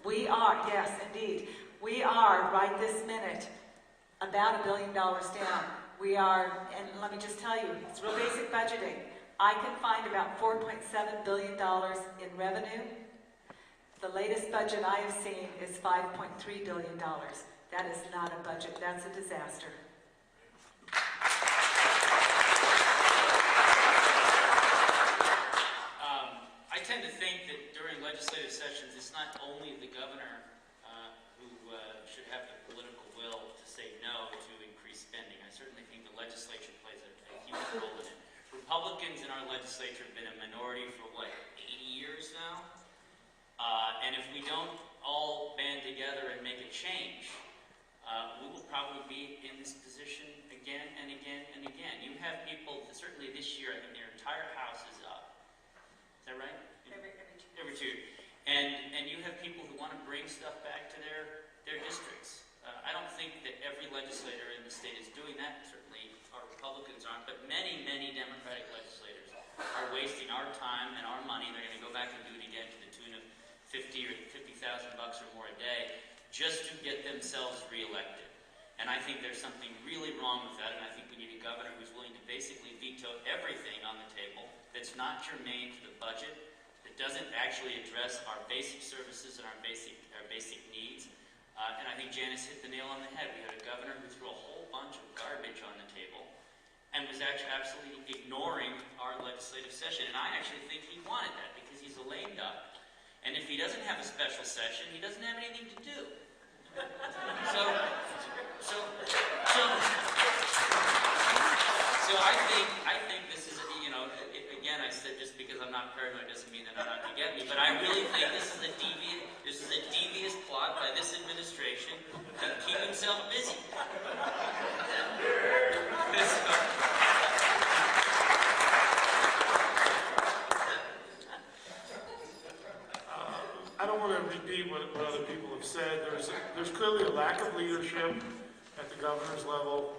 We are, yes, indeed. We are, right this minute, about $1 billion down. We are, and let me just tell you, it's real basic budgeting. I can find about $4.7 billion in revenue. The latest budget I have seen is $5.3 billion. That is not a budget, that's a disaster. I tend to think that during legislative sessions, it's not only the governor who should have the political will to say no to increased spending. I certainly think the legislature plays a huge role in it. Republicans in our legislature have been a minority for, what, 80 years now? And if we don't all band together and make a change, we will probably be in this position again and again and again. You have people, certainly this year, I think their entire house is up. Is that right? Every two. And you have people who want to bring stuff back to their districts. I don't think that every legislator in the state is doing that. Certainly our Republicans aren't, but many, many Democratic legislators are wasting our time and our money. They're going to go back and do it again to the tune of $50,000 or more a day just to get themselves reelected. And I think there's something really wrong with that, and I think we need a governor who's willing to basically veto everything on the table that's not germane to the budget, that doesn't actually address our basic services and our basic needs. And I think Janice hit the nail on the head. We had a governor who threw a whole bunch of garbage on the table and was actually absolutely ignoring our legislative session. And I actually think he wanted that because he's a lame duck. And if he doesn't have a special session, he doesn't have anything to do. So I think this is, again, I said just because I'm not paranoid doesn't mean they're not out to get me, but I really think this is a devious plot by this administration to keep himself busy. I don't want to repeat what other people have said. There's clearly a lack of leadership at the governor's level,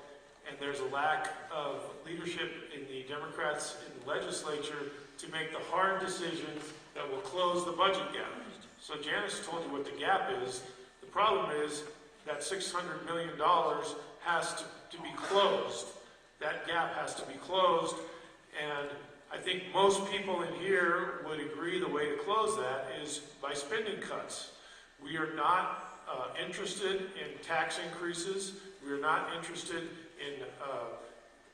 and there's a lack of leadership in the Democrats in the legislature to make the hard decisions that will close the budget gap. So Janice told you what the gap is. The problem is that $600 million has to be closed. That gap has to be closed, and I think most people in here would agree the way to close that is by spending cuts. We are not interested in tax increases. We are not interested in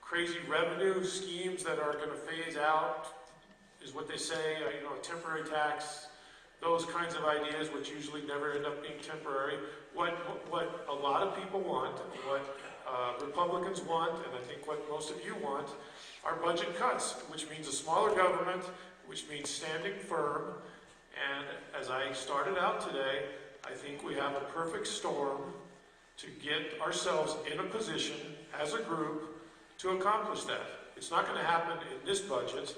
crazy revenue schemes that are going to phase out, is what they say, a temporary tax, those kinds of ideas which usually never end up being temporary. What a lot of people want, what Republicans want, and I think what most of you want, are budget cuts, which means a smaller government, which means standing firm. And as I started out today, I think we have a perfect storm to get ourselves in a position as a group to accomplish that. It's not going to happen in this budget,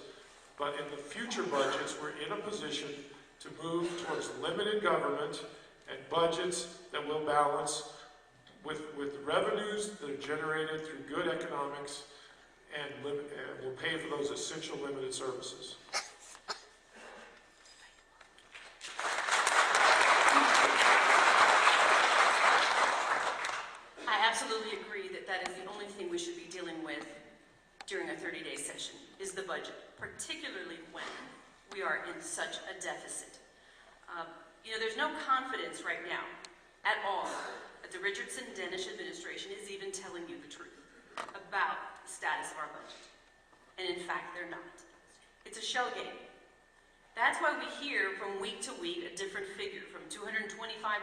but in the future budgets, we're in a position to move towards limited government and budgets that will balance with revenues that are generated through good economics and will pay for those essential limited services. I absolutely agree that is the only thing we should be dealing with during a 30-day session, is the budget, particularly when we are in such a deficit. There's no confidence right now at all that the Richardson-Dennis administration is even telling you the truth about the status of our budget. And in fact, they're not. It's a shell game. That's why we hear from week to week a different figure, from $225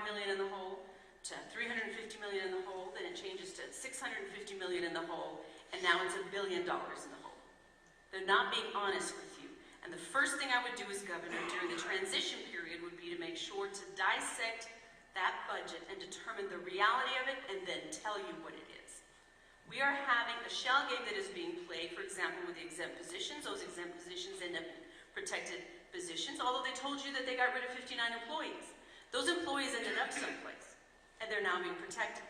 million in the hole to $350 million in the hole, then it changes to $650 million in the hole, and now it's $1 billion in the hole. They're not being honest with you. And the first thing I would do as governor during the transition period would be to make sure to dissect that budget and determine the reality of it and then tell you what it is. We are having a shell game that is being played, for example, with the exempt positions. Those exempt positions end up in protected positions, although they told you that they got rid of 59 employees. Those employees ended up someplace, and they're now being protected.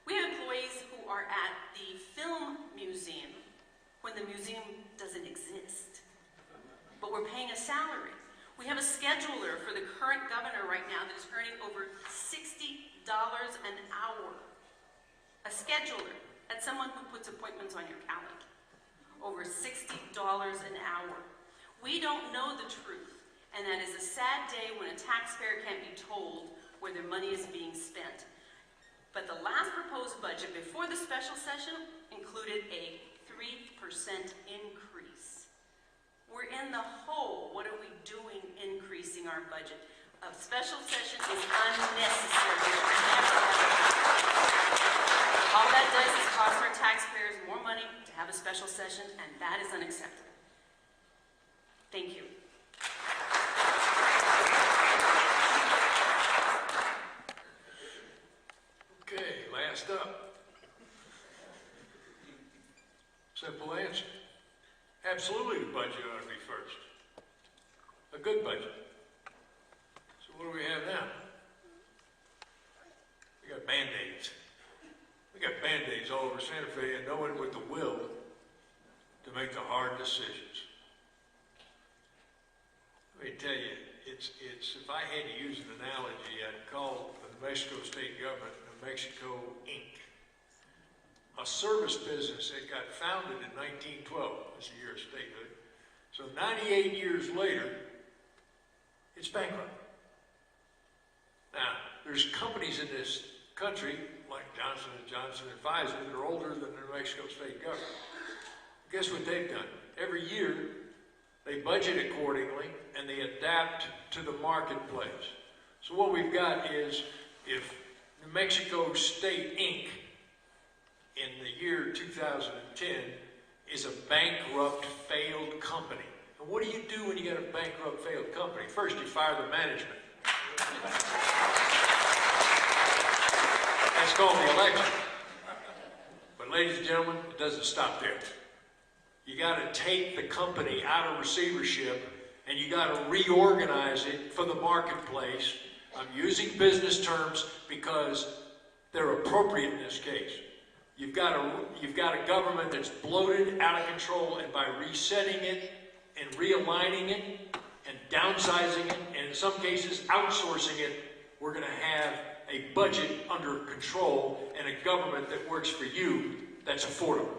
We have employees who are at the film museum when the museum doesn't exist, but we're paying a salary. We have a scheduler for the current governor right now that is earning over an hour. A scheduler, that's someone who puts appointments on your calendar. Over $60 an hour. We don't know the truth, and that is a sad day when a taxpayer can't be told where their money is being spent. But the last proposed budget before the special session included a 3% increase. We're in the hole. What are we doing increasing our budget? A special session is unnecessary. All that does is cost our taxpayers more money to have a special session, and that is unacceptable. Thank you. Okay, last up. Simple answer. Absolutely the budget ought to be first. A good budget. So what do we have now? We got Band-Aids. We got Band-Aids all over Santa Fe and no one with the will to make the hard decisions. Let me tell you, it's if I had to use an analogy, I'd call the New Mexico state government New Mexico Inc. A service business that got founded in 1912, that's the year of statehood. So 98 years later, it's bankrupt. Now, there's companies in this country, like Johnson & Johnson and Pfizer, that are older than the New Mexico state government. Guess what they've done? Every year, they budget accordingly, and they adapt to the marketplace. So what we've got is, if New Mexico State Inc. in the year 2010 is a bankrupt, failed company. And what do you do when you get a bankrupt, failed company? First, you fire the management. That's called the election. But ladies and gentlemen, it doesn't stop there. You got to take the company out of receivership and you got to reorganize it for the marketplace. I'm using business terms because they're appropriate in this case. You've got a government that's bloated, out of control, and by resetting it and realigning it and downsizing it, and in some cases outsourcing it, we're going to have a budget under control and a government that works for you that's affordable.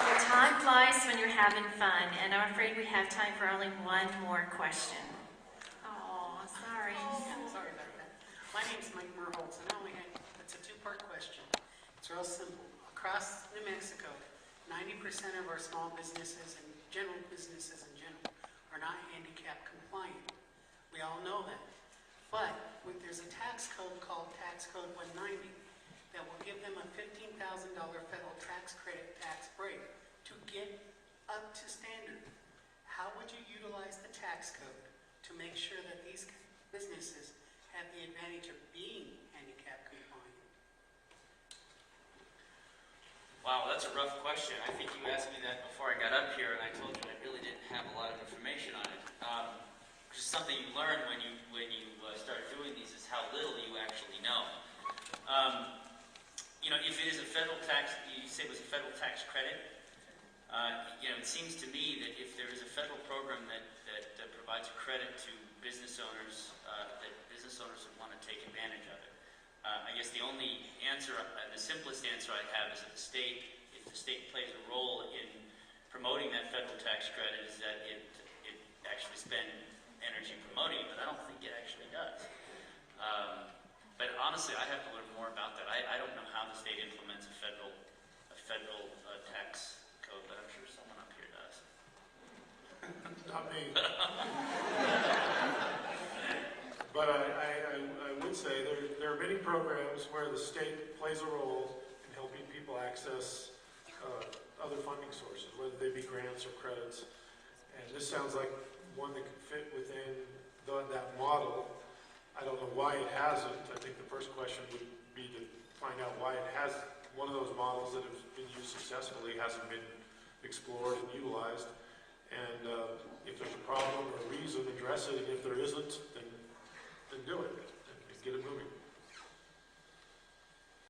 Well, time flies when you're having fun, and I'm afraid we have time for only one more question. Oh, sorry. Sorry about that. My name's Mike Merholtz, and it's a two-part question. It's real simple. Across New Mexico, 90% of our small businesses and general businesses in general are not handicap compliant. We all know that. But there's a tax code called Tax Code 190 that will give them a $15,000 federal tax credit tax break to get up to standard. How would you utilize the tax code to make sure that these businesses have the advantage of being handicap compliant? Wow, that's a rough question. I think you asked me that before I got up here, and I told you I really didn't have a lot of information on it. Which is something you learn when you start doing these, is how little you actually know. You know, if it is a federal tax, you say it was a federal tax credit. You know, it seems to me that if there is a federal program that provides a credit to business owners, that business owners would want to take advantage of it. I guess the only answer, the simplest answer I have is that if the state plays a role in promoting that federal tax credit, is that it actually spend energy promoting it, but I don't think it actually does. But honestly, I have to learn more about that. I don't know how the state implements a federal tax code, but I'm sure someone up here does. Not me. But I would say there are many programs where the state plays a role in helping people access other funding sources, whether they be grants or credits. And this sounds like one that could fit within that model. I don't know why it hasn't. I think the first question would be to find out why it has one of those models that have been used successfully hasn't been explored and utilized. And if there's a problem or a reason, address it. And if there isn't, then do it and get it moving.